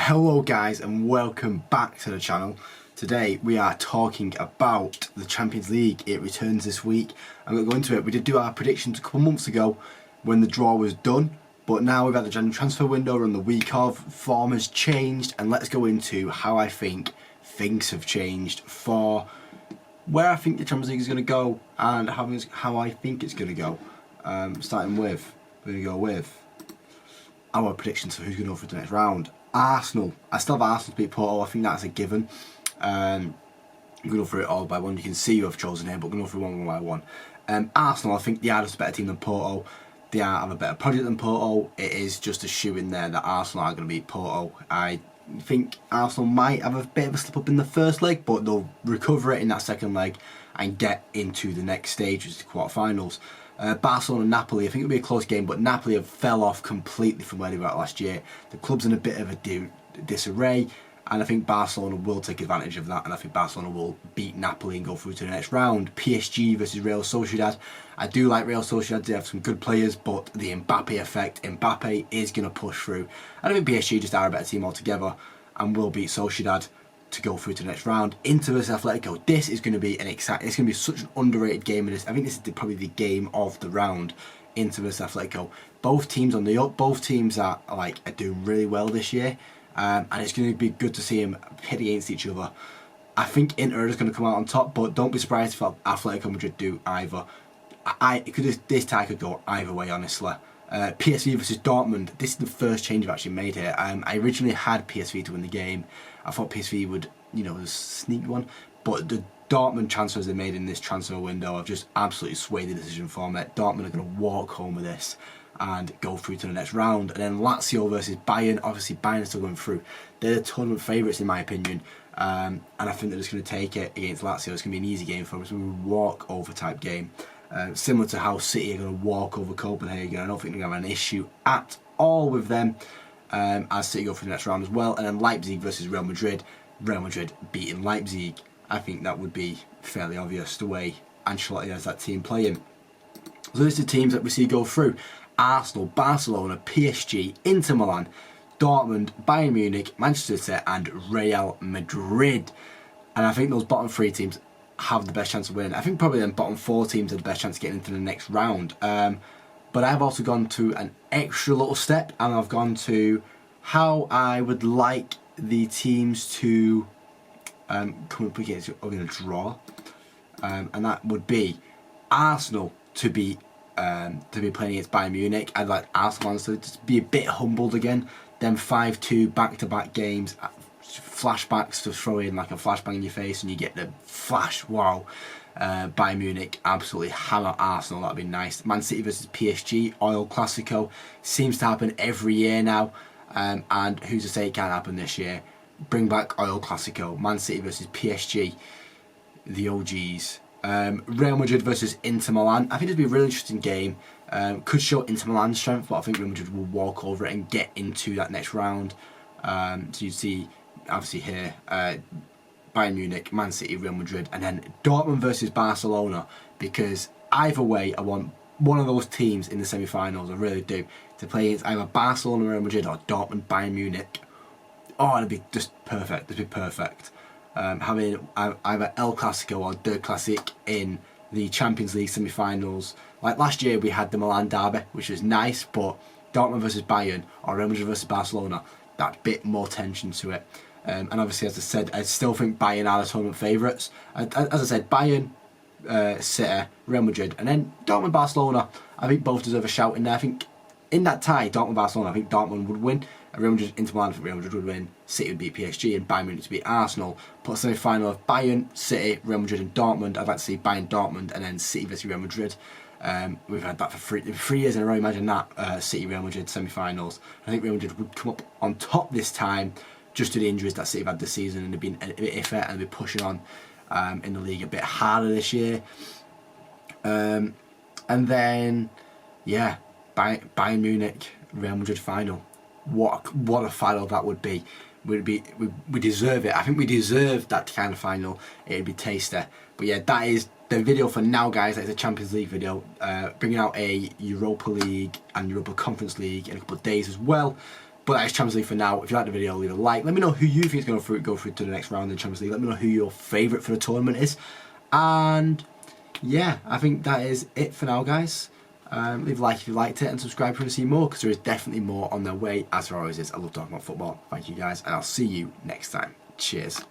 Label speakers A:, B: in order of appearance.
A: Hello guys and welcome back to the channel. Today we are talking about the Champions League. It returns this week. I'm going to go into it. We did do our predictions a couple months ago when the draw was done, but now we've had the January transfer window on the week of. Form has changed, and let's go into how I think things have changed for where I think the Champions League is going to go and how I think it's going to go. Starting with, we're going to go with our predictions for who's going to go through the next round. Arsenal. I still have Arsenal to beat Porto. I think that's a given. I'm going to go through it all by one. You can see who I've chosen here, but I'm going to go through one by one. Arsenal, I think they are just a better team than Porto. They have a better project than Porto. It is just a shoe in there that Arsenal are going to beat Porto. I think Arsenal might have a bit of a slip up in the first leg, but they'll recover it in that second leg and get into the next stage, which is the quarterfinals. Barcelona and Napoli, I think it'll be a close game, but Napoli have fell off completely from where they were at last year. The club's in a bit of a disarray, and I think Barcelona will take advantage of that, and I think Barcelona will beat Napoli and go through to the next round. PSG versus Real Sociedad. I do like Real Sociedad, they have some good players, but the Mbappe effect, Mbappe is going to push through. I think PSG just are a better team altogether and will beat Sociedad to go through to the next round. Inter versus Atletico. This is going to be it's going to be such an underrated game. I think this is probably the game of the round. Inter versus Atletico. Both teams on the up. Both teams are doing really well this year, and it's going to be good to see them pit against each other. I think Inter is going to come out on top, but don't be surprised if Atletico Madrid do either. This tie could go either way, honestly. PSV versus Dortmund. This is the first change I've actually made here. I originally had PSV to win the game. I thought PSV would, sneak one, but the Dortmund transfers they made in this transfer window have just absolutely swayed the decision for me. Dortmund are going to walk home with this and go through to the next round. And then Lazio versus Bayern. Obviously, Bayern are still going through. They're the tournament favourites in my opinion, and I think they're just going to take it against Lazio. It's going to be an easy game for them. It's going to be a walk-over type game. Similar to how City are going to walk over Copenhagen. I don't think they're going to have an issue at all with them, as City go for the next round as well. And then Leipzig versus Real Madrid. Real Madrid beating Leipzig. I think that would be fairly obvious the way Ancelotti has that team playing. So this is the teams that we see go through. Arsenal, Barcelona, PSG, Inter Milan, Dortmund, Bayern Munich, Manchester City and Real Madrid. And I think those bottom three teams have the best chance of winning. I think probably the bottom four teams have the best chance of getting into the next round. But I've also gone to an extra little step, and I've gone to how I would like the teams to come up against in a draw, and that would be Arsenal to be playing against Bayern Munich. I'd like Arsenal to just be a bit humbled again. Them 5-2 back-to-back games. Flashbacks to throw in like a flashbang in your face and you get the flash, wow. Bayern Munich absolutely hammer Arsenal. That'd be nice. Man City versus PSG, Oil Classico, seems to happen every year now, and who's to say it can't happen this year? Bring back Oil Classico. Man City versus PSG, the OGs. Real Madrid versus Inter Milan. I think it'd be a really interesting game. Could show Inter Milan's strength, but I think Real Madrid will walk over it and get into that next round. So you see obviously here Bayern Munich, Man City, Real Madrid, and then Dortmund versus Barcelona, because either way I want one of those teams in the semi-finals, I really do, to play against either Barcelona, Real Madrid or Dortmund, Bayern Munich. Oh, it'd be just perfect. It'd be perfect. Having either El Clasico or Der Classic in the Champions League semi-finals. Like last year we had the Milan derby, which was nice, but Dortmund versus Bayern or Real Madrid versus Barcelona, that bit more tension to it. And obviously, as I said, I still think Bayern are the tournament favourites. As I said, Bayern, City, Real Madrid, and then Dortmund, Barcelona. I think both deserve a shout in there. I think in that tie, Dortmund, Barcelona, I think Dortmund would win. Real Madrid, Inter Milan, I think Real Madrid would win. City would beat PSG, and Bayern Munich to beat Arsenal. Put a semi-final of Bayern, City, Real Madrid, and Dortmund. I'd like to see Bayern, Dortmund, and then City versus Real Madrid. We've had that for 3 years in a row. Imagine that, City, Real Madrid semi-finals. I think Real Madrid would come up on top this time, just to the injuries that City have had this season, and they've been a bit iffy and they're pushing on in the league a bit harder this year. And then, yeah, Bayern Munich, Real Madrid final. What a final that would be. We deserve it. I think we deserve that kind of final. It'd be tasty. But yeah, that is the video for now, guys. That's a Champions League video. Bringing out a Europa League and Europa Conference League in a couple of days as well. But that is Champions League for now. If you like the video, leave a like. Let me know who you think is going to go through to the next round in the Champions League. Let me know who your favourite for the tournament is. And yeah, I think that is it for now, guys. Leave a like if you liked it and subscribe if you want to see more, because there is definitely more on their way, as there always is. I love talking about football. Thank you guys, and I'll see you next time. Cheers.